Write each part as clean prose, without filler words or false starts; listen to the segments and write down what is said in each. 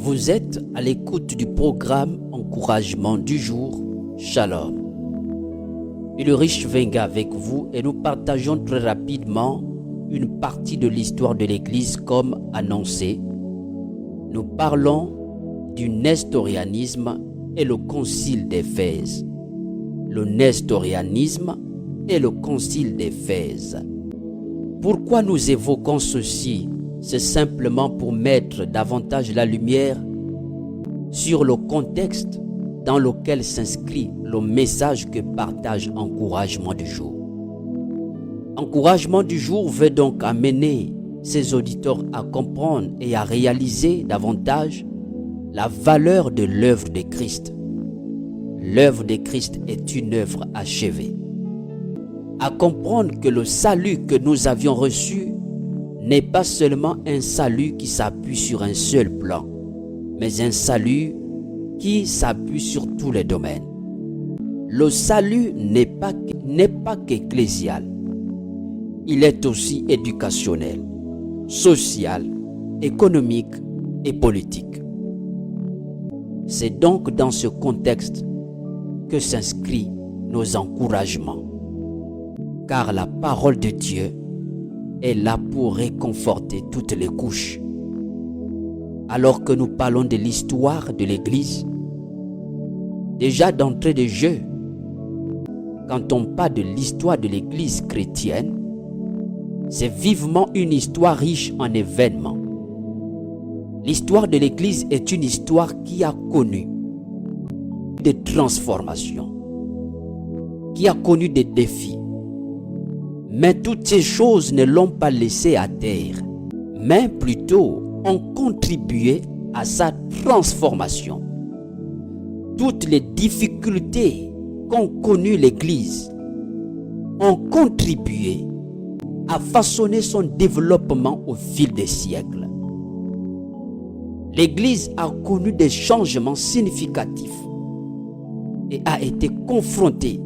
Vous êtes à l'écoute du programme Encouragement du jour, Shalom. Ulrich Venga avec vous et nous partageons très rapidement une partie de l'histoire de l'Église comme annoncé. Nous parlons du nestorianisme et le concile d'Éphèse. Le nestorianisme et le concile d'Éphèse. Pourquoi nous évoquons ceci? C'est simplement pour mettre davantage la lumière sur le contexte dans lequel s'inscrit le message que partage Encouragement du jour. Encouragement du jour veut donc amener ses auditeurs à comprendre et à réaliser davantage la valeur de l'œuvre de Christ. L'œuvre de Christ est une œuvre achevée. À comprendre que le salut que nous avions reçu n'est pas seulement un salut qui s'appuie sur un seul plan, mais un salut qui s'appuie sur tous les domaines. Le salut n'est pas qu'ecclésial. Il est aussi éducationnel, social, économique et politique. C'est donc dans ce contexte que s'inscrivent nos encouragements. Car la parole de Dieu est là pour réconforter toutes les couches. Alors que nous parlons de l'histoire de l'Église, déjà d'entrée de jeu, quand on parle de l'histoire de l'Église chrétienne, c'est vivement une histoire riche en événements. L'histoire de l'Église est une histoire qui a connu des transformations, qui a connu des défis. Mais toutes ces choses ne l'ont pas laissé à terre, mais plutôt ont contribué à sa transformation. Toutes les difficultés qu'ont connues l'Église ont contribué à façonner son développement au fil des siècles. L'Église a connu des changements significatifs et a été confrontée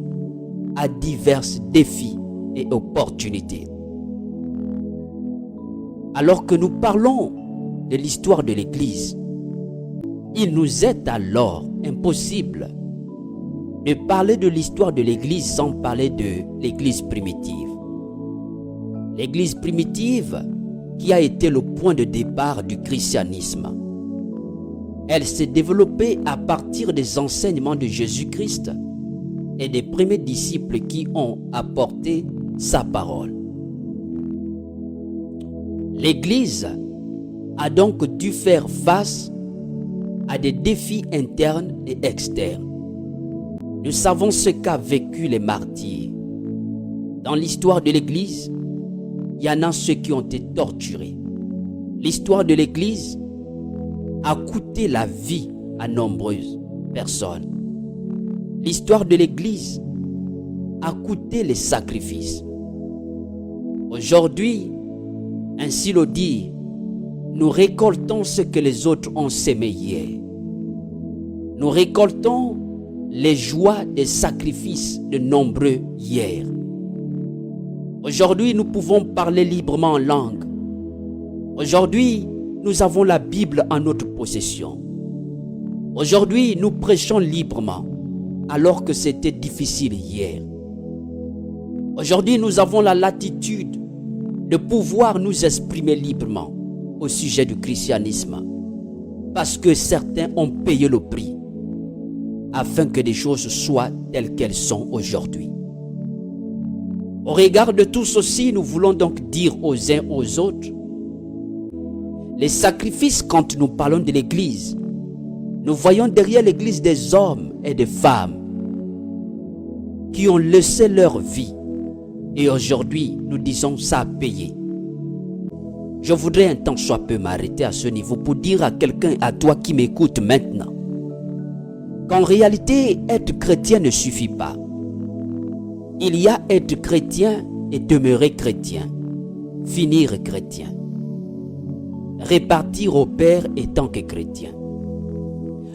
à divers défis et opportunités. Alors que nous parlons de l'histoire de l'Église, il nous est alors impossible de parler de l'histoire de l'Église sans parler de l'Église primitive. L'Église primitive qui a été le point de départ du christianisme. Elle s'est développée à partir des enseignements de Jésus-Christ et des premiers disciples qui ont apporté sa parole. L'Église a donc dû faire face à des défis internes et externes. Nous savons ce qu'a vécu les martyrs. Dans l'histoire de l'Église, il y en a ceux qui ont été torturés. L'histoire de l'Église a coûté la vie à nombreuses personnes. L'histoire de l'Église a coûté les sacrifices. Aujourd'hui, ainsi le dit, nous récoltons ce que les autres ont sémé hier. Nous récoltons les joies des sacrifices de nombreux hier. Aujourd'hui, nous pouvons parler librement en langue. Aujourd'hui, nous avons la Bible en notre possession. Aujourd'hui, nous prêchons librement, alors que c'était difficile hier. Aujourd'hui, nous avons la latitude de pouvoir nous exprimer librement au sujet du christianisme, parce que certains ont payé le prix afin que les choses soient telles qu'elles sont aujourd'hui. Au regard de tout ceci, nous voulons donc dire aux uns aux autres, les sacrifices quand nous parlons de l'Église, nous voyons derrière l'Église des hommes et des femmes qui ont laissé leur vie. Et aujourd'hui, nous disons ça a payé. Je voudrais un temps soit peu m'arrêter à ce niveau pour dire à quelqu'un, à toi qui m'écoute maintenant, qu'en réalité, être chrétien ne suffit pas. Il y a être chrétien et demeurer chrétien, finir chrétien, répartir au Père et tant que chrétien.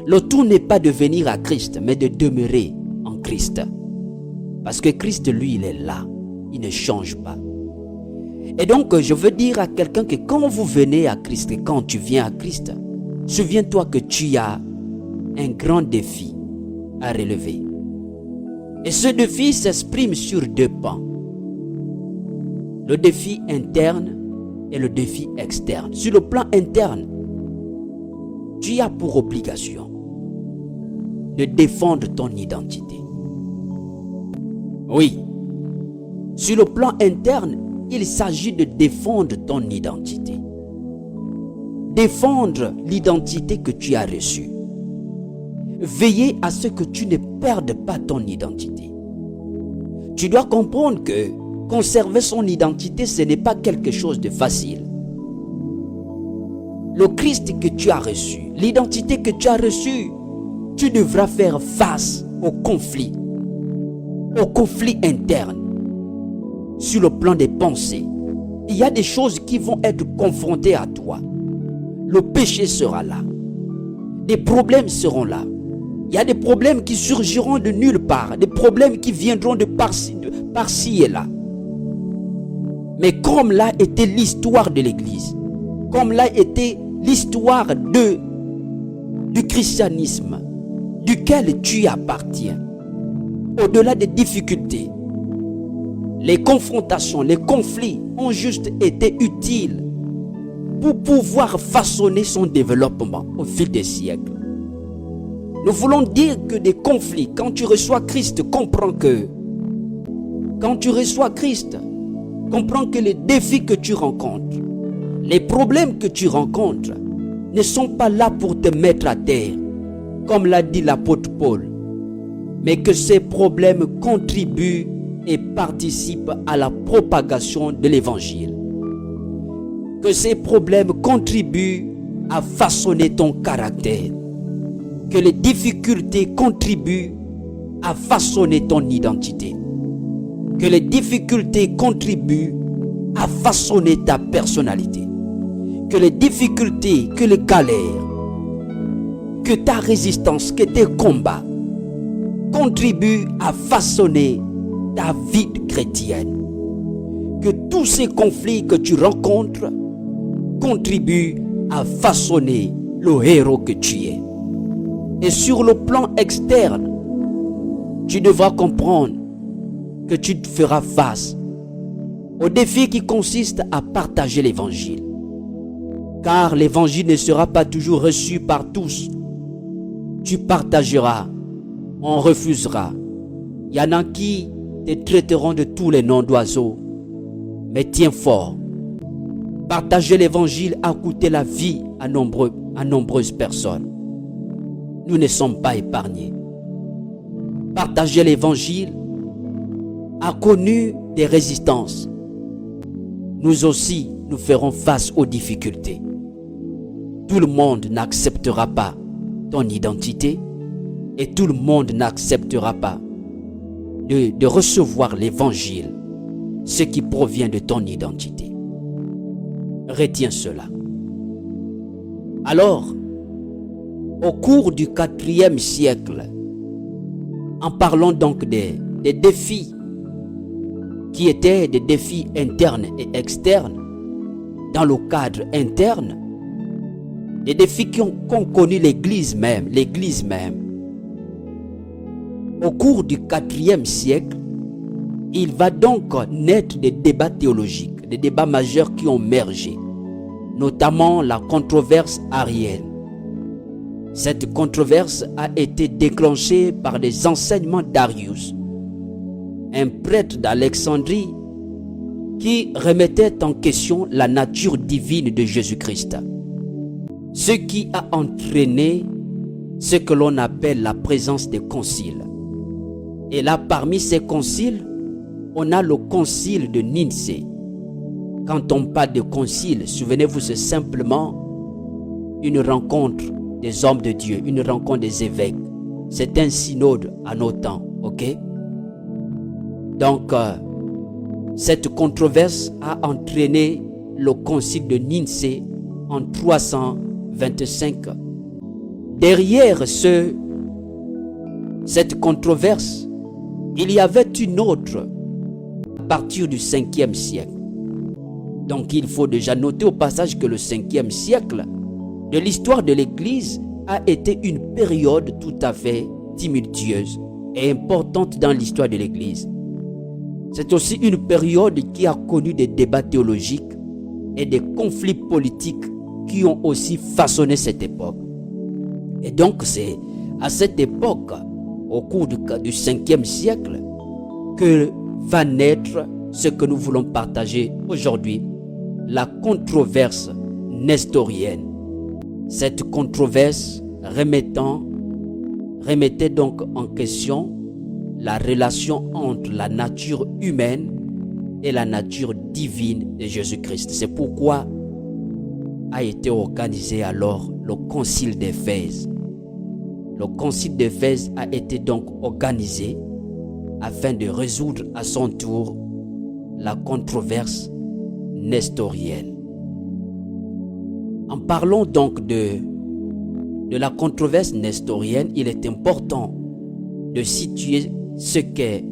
Le tout n'est pas de venir à Christ, mais de demeurer en Christ. Parce que Christ, lui, il est là. Il ne change pas. Et donc, je veux dire à quelqu'un que quand vous venez à Christ, et quand tu viens à Christ, souviens-toi que tu as un grand défi à relever. Et ce défi s'exprime sur deux pans. Le défi interne et le défi externe. Sur le plan interne, tu as pour obligation de défendre ton identité. Oui, sur le plan interne, il s'agit de défendre ton identité. Défendre l'identité que tu as reçue. Veiller à ce que tu ne perdes pas ton identité. Tu dois comprendre que conserver son identité, ce n'est pas quelque chose de facile. Le Christ que tu as reçu, l'identité que tu as reçue, tu devras faire face au conflit interne. Sur le plan des pensées, il y a des choses qui vont être confrontées à toi. Le péché sera là. Des problèmes seront là. Il y a des problèmes qui surgiront de nulle part. Des problèmes qui viendront de par-ci et là. Mais comme l'a été l'histoire de l'Église, comme l'a été l'histoire du christianisme, duquel tu appartiens, au-delà des difficultés, les confrontations, les conflits ont juste été utiles pour pouvoir façonner son développement au fil des siècles. Nous voulons dire que des conflits, quand tu reçois Christ, comprends que les défis que tu rencontres, les problèmes que tu rencontres ne sont pas là pour te mettre à terre, comme l'a dit l'apôtre Paul, mais que ces problèmes contribuent et participent à la propagation de l'évangile. Que ces problèmes contribuent à façonner ton caractère. Que les difficultés contribuent à façonner ton identité. Que les difficultés contribuent à façonner ta personnalité. Que les difficultés, que les galères, que ta résistance, que tes combats contribuent à façonner ta vie chrétienne. Que tous ces conflits que tu rencontres contribuent à façonner le héros que tu es. Et sur le plan externe, tu devras comprendre que tu te feras face au défi qui consiste à partager l'évangile. Car l'évangile ne sera pas toujours reçu par tous. Tu partageras, on refusera. Il y en a qui te traiteront de tous les noms d'oiseaux. Mais tiens fort. Partager l'évangile a coûté la vie à nombreuses personnes. Nous ne sommes pas épargnés. Partager l'évangile a connu des résistances. Nous aussi, nous ferons face aux difficultés. Tout le monde n'acceptera pas ton identité et tout le monde n'acceptera pas de recevoir l'évangile, ce qui provient de ton identité. Retiens cela. Alors, au cours du 4e siècle, en parlant donc des défis qui étaient des défis internes et externes, dans le cadre interne, des défis qu'ont connu l'Église même. Au cours du 4e siècle, il va donc naître des débats théologiques, des débats majeurs qui ont émergé, notamment la controverse arienne. Cette controverse a été déclenchée par des enseignements d'Arius, un prêtre d'Alexandrie qui remettait en question la nature divine de Jésus-Christ. Ce qui a entraîné ce que l'on appelle la présence des conciles. Et là, parmi ces conciles, on a le concile de Nicée. Quand on parle de concile, souvenez-vous, c'est simplement une rencontre des hommes de Dieu, une rencontre des évêques. C'est un synode à nos temps, ok? Donc, cette controverse a entraîné le concile de Nicée en 325. Derrière cette controverse, il y avait une autre à partir du 5e siècle. Donc il faut déjà noter au passage que le 5e siècle de l'histoire de l'Église a été une période tout à fait tumultueuse et importante dans l'histoire de l'Église. C'est aussi une période qui a connu des débats théologiques et des conflits politiques qui ont aussi façonné cette époque. Et donc c'est à cette époque, au cours du 5e siècle, que va naître ce que nous voulons partager aujourd'hui, la controverse nestorienne. Cette controverse remettait donc en question la relation entre la nature humaine et la nature divine de Jésus-Christ. C'est pourquoi a été organisé alors le Concile d'Éphèse. Le Concile d'Éphèse a été donc organisé afin de résoudre à son tour la controverse nestorienne. En parlant donc de la controverse nestorienne, il est important de situer ce qu'est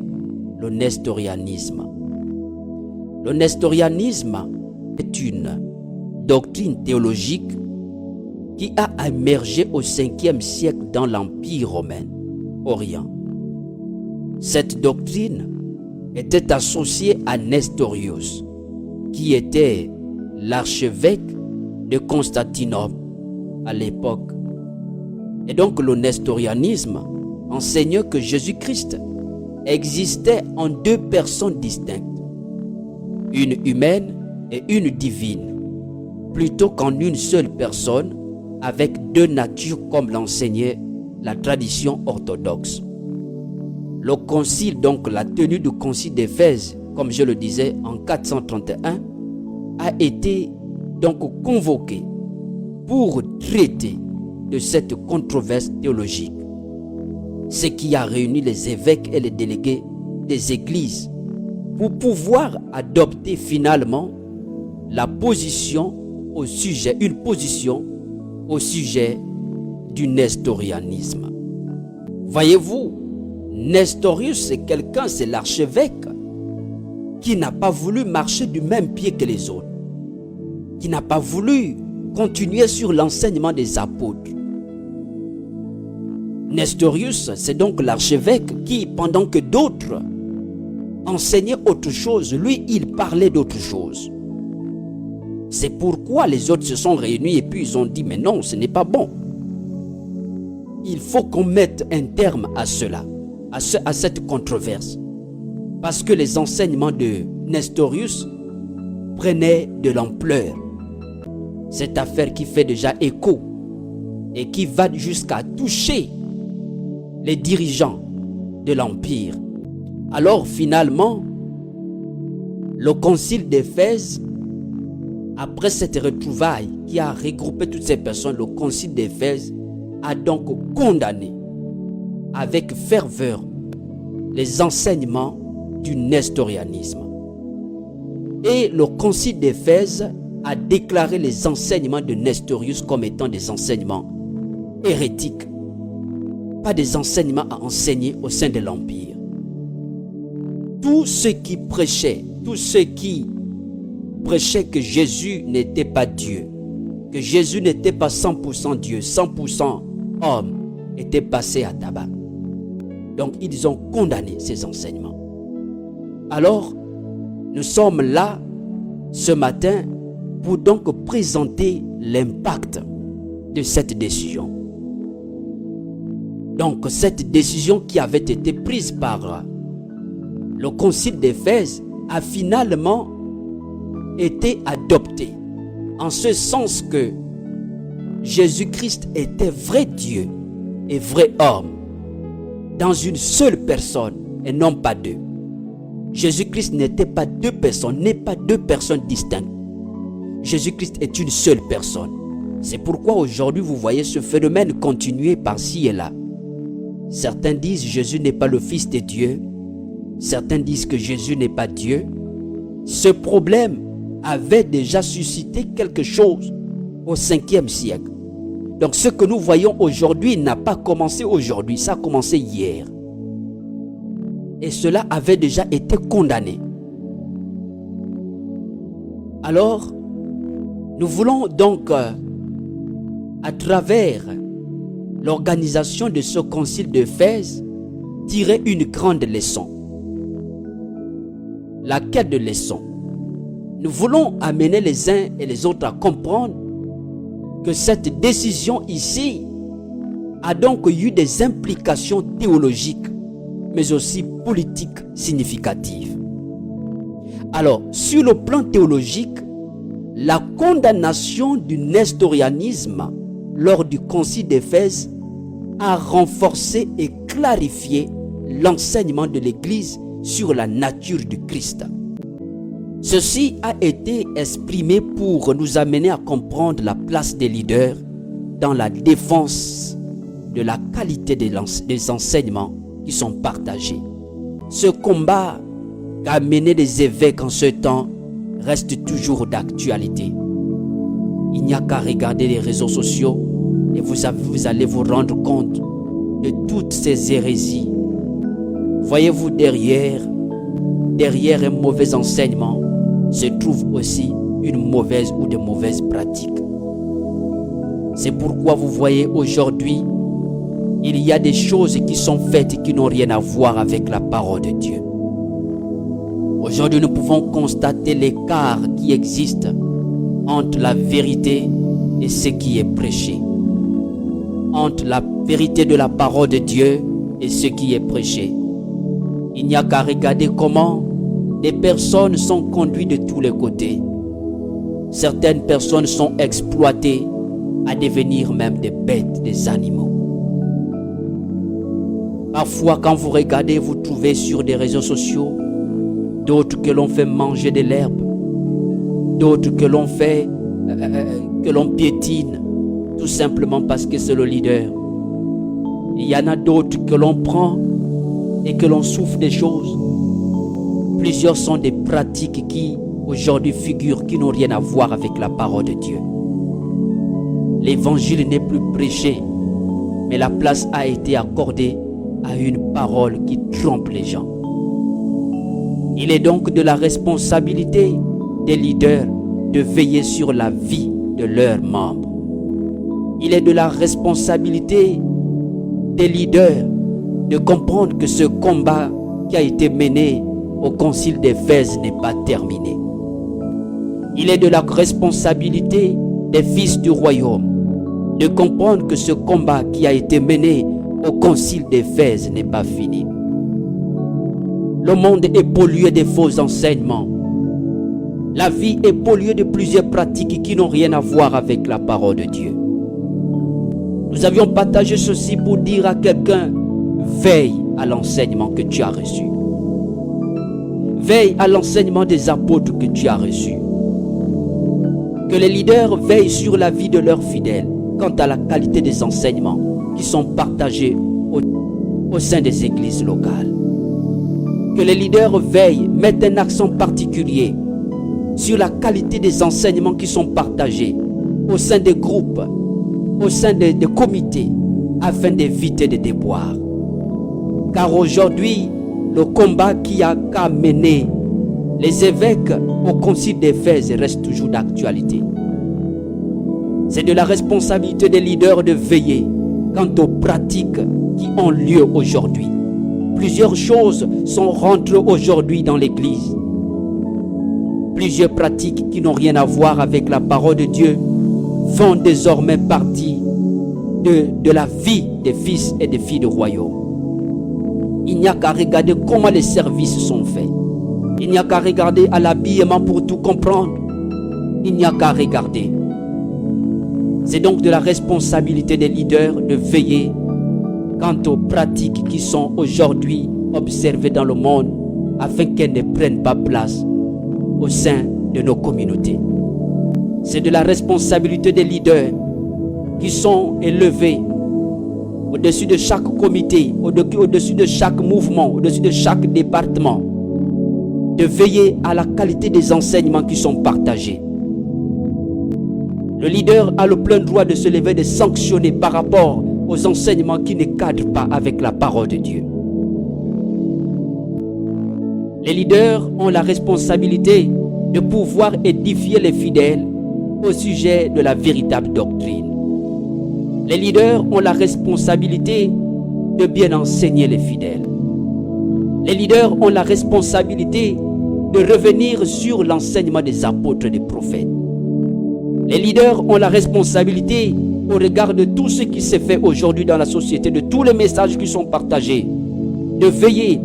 le nestorianisme. Le nestorianisme est une doctrine théologique qui a émergé au 5e siècle dans l'Empire romain orient. Cette doctrine était associée à Nestorius, qui était l'archevêque de Constantinople à l'époque. Et donc le nestorianisme enseignait que Jésus-Christ existait en deux personnes distinctes, une humaine et une divine, plutôt qu'en une seule personne avec deux natures comme l'enseignait la tradition orthodoxe. Le concile, donc la tenue du concile d'Éphèse, comme je le disais en 431, a été donc convoqué pour traiter de cette controverse théologique, ce qui a réuni les évêques et les délégués des églises pour pouvoir adopter finalement une position au sujet du nestorianisme. Voyez-vous, Nestorius, c'est l'archevêque qui n'a pas voulu marcher du même pied que les autres, qui n'a pas voulu continuer sur l'enseignement des apôtres. Nestorius, c'est donc l'archevêque qui, pendant que d'autres enseignaient autre chose, lui, il parlait d'autre chose. C'est pourquoi les autres se sont réunis et puis ils ont dit, mais non, ce n'est pas bon. Il faut qu'on mette un terme à cela, à cette controverse. Parce que les enseignements de Nestorius prenaient de l'ampleur. Cette affaire qui fait déjà écho et qui va jusqu'à toucher les dirigeants de l'Empire. Alors finalement, le concile d'Éphèse, après cette retrouvaille qui a regroupé toutes ces personnes, le concile d'Éphèse a donc condamné avec ferveur les enseignements du nestorianisme. Et le concile d'Éphèse a déclaré les enseignements de Nestorius comme étant des enseignements hérétiques, pas des enseignements à enseigner au sein de l'Empire. Tous ceux qui prêchaient que Jésus n'était pas Dieu, que Jésus n'était pas 100% Dieu, 100% homme, étaient passés à tabac. Donc ils ont condamné ces enseignements. Alors, nous sommes là ce matin pour donc présenter l'impact de cette décision. Donc cette décision qui avait été prise par le concile d'Éphèse a finalement été adoptée, en ce sens que Jésus-Christ était vrai Dieu et vrai homme dans une seule personne et non pas deux. Jésus-Christ n'était pas deux personnes, n'est pas deux personnes distinctes. Jésus-Christ est une seule personne. C'est pourquoi aujourd'hui vous voyez ce phénomène continuer par-ci et là. Certains disent Jésus n'est pas le Fils de Dieu. Certains disent que Jésus n'est pas Dieu. Ce problème avait déjà suscité quelque chose au 5e siècle. Donc ce que nous voyons aujourd'hui n'a pas commencé aujourd'hui, ça a commencé hier. Et cela avait déjà été condamné. Alors, nous voulons donc à travers l'organisation de ce concile d'Éphèse, tirer une grande leçon. Laquelle de leçon? Nous voulons amener les uns et les autres à comprendre que cette décision ici a donc eu des implications théologiques, mais aussi politiques significatives. Alors, sur le plan théologique, la condamnation du nestorianisme lors du concile d'Éphèse a renforcé et clarifié l'enseignement de l'Église sur la nature du Christ. Ceci a été exprimé pour nous amener à comprendre la place des leaders dans la défense de la qualité des enseignements qui sont partagés. Ce combat qu'a mené les évêques en ce temps reste toujours d'actualité. Il n'y a qu'à regarder les réseaux sociaux et vous allez vous rendre compte de toutes ces hérésies. Voyez-vous, derrière un mauvais enseignement se trouve aussi une mauvaise ou de mauvaises pratiques. C'est pourquoi vous voyez aujourd'hui, il y a des choses qui sont faites qui n'ont rien à voir avec la parole de Dieu. Aujourd'hui, nous pouvons constater l'écart qui existe entre la vérité et ce qui est prêché. Entre la vérité de la parole de Dieu et ce qui est prêché. Il n'y a qu'à regarder comment des personnes sont conduites de tous les côtés. Certaines personnes sont exploitées à devenir même des bêtes, des animaux. Parfois, quand vous regardez, vous trouvez sur des réseaux sociaux d'autres que l'on fait manger de l'herbe, d'autres que l'on fait, que l'on piétine, tout simplement parce que c'est le leader. Il y en a d'autres que l'on prend et que l'on souffre des choses. Plusieurs sont des pratiques qui, aujourd'hui, figurent, qui n'ont rien à voir avec la parole de Dieu. L'évangile n'est plus prêché, mais la place a été accordée à une parole qui trompe les gens. Il est donc de la responsabilité des leaders de veiller sur la vie de leurs membres. Il est de la responsabilité des leaders de comprendre que ce combat qui a été mené au concile d'Éphèse n'est pas terminé. Il est de la responsabilité des fils du royaume de comprendre que ce combat qui a été mené au concile d'Éphèse n'est pas fini. Le monde est pollué de faux enseignements. La vie est polluée de plusieurs pratiques qui n'ont rien à voir avec la parole de Dieu. Nous avions partagé ceci pour dire à quelqu'un: veille à l'enseignement que tu as reçu. Veille à l'enseignement des apôtres que tu as reçu. Que les leaders veillent sur la vie de leurs fidèles quant à la qualité des enseignements qui sont partagés au sein des églises locales. Que les leaders veillent, mettent un accent particulier sur la qualité des enseignements qui sont partagés au sein des groupes, au sein des comités, afin d'éviter des déboires. Car aujourd'hui, le combat qui a qu'à mener les évêques au concile d'Éphèse reste toujours d'actualité. C'est de la responsabilité des leaders de veiller quant aux pratiques qui ont lieu aujourd'hui. Plusieurs choses sont rentrées aujourd'hui dans l'Église. Plusieurs pratiques qui n'ont rien à voir avec la parole de Dieu font désormais partie de la vie des fils et des filles du royaume. Il n'y a qu'à regarder comment les services sont faits. Il n'y a qu'à regarder à l'habillement pour tout comprendre. Il n'y a qu'à regarder. C'est donc de la responsabilité des leaders de veiller quant aux pratiques qui sont aujourd'hui observées dans le monde afin qu'elles ne prennent pas place au sein de nos communautés. C'est de la responsabilité des leaders qui sont élevés au-dessus de chaque comité, au-dessus de chaque mouvement, au-dessus de chaque département, de veiller à la qualité des enseignements qui sont partagés. Le leader a le plein droit de se lever, de sanctionner par rapport aux enseignements qui ne cadrent pas avec la parole de Dieu. Les leaders ont la responsabilité de pouvoir édifier les fidèles au sujet de la véritable doctrine. Les leaders ont la responsabilité de bien enseigner les fidèles. Les leaders ont la responsabilité de revenir sur l'enseignement des apôtres et des prophètes. Les leaders ont la responsabilité, au regard de tout ce qui s'est fait aujourd'hui dans la société, de tous les messages qui sont partagés, de veiller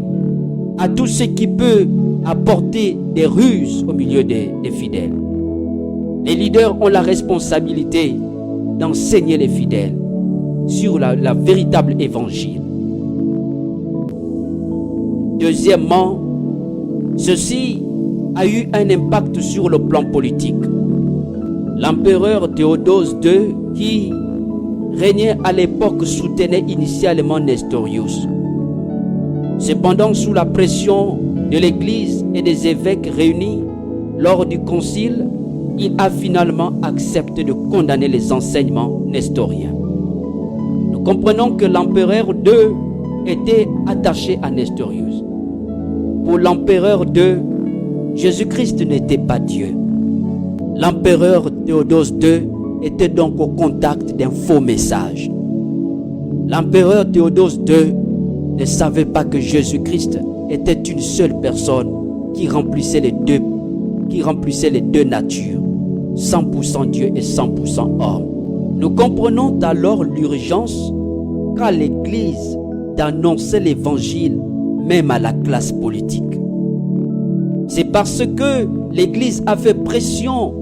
à tout ce qui peut apporter des ruses au milieu des fidèles. Les leaders ont la responsabilité d'enseigner les fidèles sur la véritable évangile. Deuxièmement, ceci a eu un impact sur le plan politique. L'empereur Théodose II, qui régnait à l'époque, soutenait initialement Nestorius. Cependant, sous la pression de l'Église et des évêques réunis lors du concile, il a finalement accepté de condamner les enseignements nestoriens. Nous comprenons que l'empereur II était attaché à Nestorius. Pour l'empereur II, Jésus-Christ n'était pas Dieu. L'empereur Théodose II était donc au contact d'un faux message. L'empereur Théodose II ne savait pas que Jésus-Christ était une seule personne qui remplissait les deux natures, 100% Dieu et 100% homme. Nous comprenons alors l'urgence qu'a l'Église d'annoncer l'Évangile même à la classe politique. C'est parce que l'Église a fait pression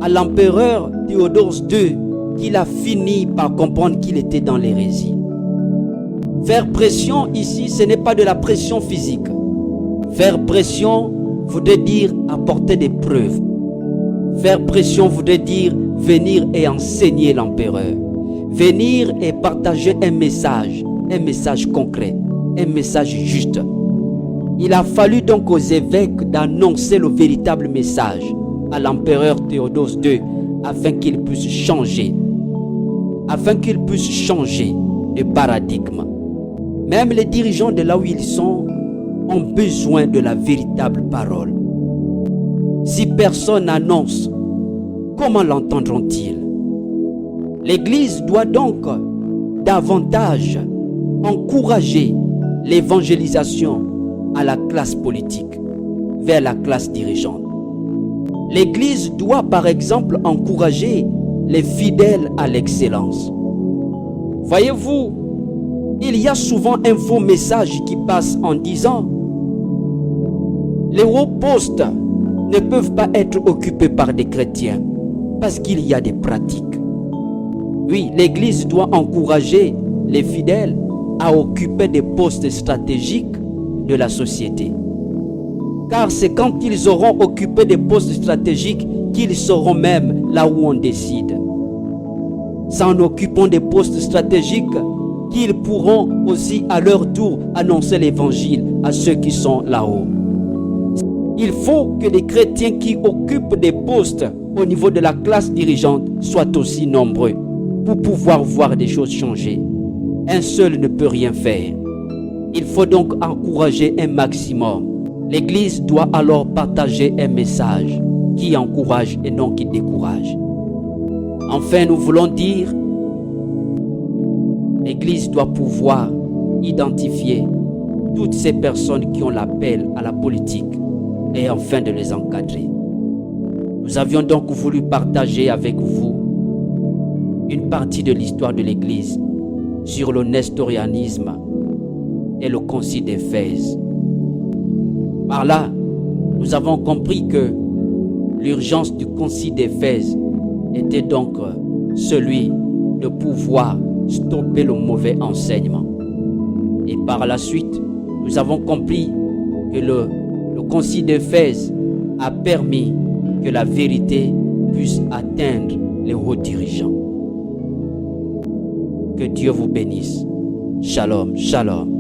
à l'empereur Théodose II qu'il a fini par comprendre qu'il était dans l'hérésie. Faire pression ici, ce n'est pas de la pression physique. Faire pression voudrait dire apporter des preuves. Faire pression voudrait dire venir et enseigner l'empereur. Venir et partager un message concret, un message juste. Il a fallu donc aux évêques d'annoncer le véritable message à l'empereur Théodose II afin qu'il puisse changer de paradigme. Même les dirigeants de là où ils sont ont besoin de la véritable parole. Si personne n'annonce, comment l'entendront-ils? L'Église doit donc davantage encourager l'évangélisation à la classe politique, vers la classe dirigeante. L'Église doit par exemple encourager les fidèles à l'excellence. Voyez-vous, il y a souvent un faux message qui passe en disant les hauts postes ne peuvent pas être occupés par des chrétiens parce qu'il y a des pratiques. Oui, l'Église doit encourager les fidèles à occuper des postes stratégiques de la société. Car c'est quand ils auront occupé des postes stratégiques qu'ils sauront même là où on décide. C'est en occupant des postes stratégiques qu'ils pourront aussi à leur tour annoncer l'évangile à ceux qui sont là-haut. Il faut que les chrétiens qui occupent des postes au niveau de la classe dirigeante soient aussi nombreux pour pouvoir voir des choses changer. Un seul ne peut rien faire. Il faut donc encourager un maximum. L'Église doit alors partager un message qui encourage et non qui décourage. Enfin, nous voulons dire, l'Église doit pouvoir identifier toutes ces personnes qui ont l'appel à la politique et enfin de les encadrer. Nous avions donc voulu partager avec vous une partie de l'histoire de l'Église sur le nestorianisme et le concile d'Éphèse. Par là, nous avons compris que l'urgence du concile d'Éphèse était donc celui de pouvoir stopper le mauvais enseignement. Et par la suite, nous avons compris que le concile d'Éphèse a permis que la vérité puisse atteindre les hauts dirigeants. Que Dieu vous bénisse. Shalom, shalom.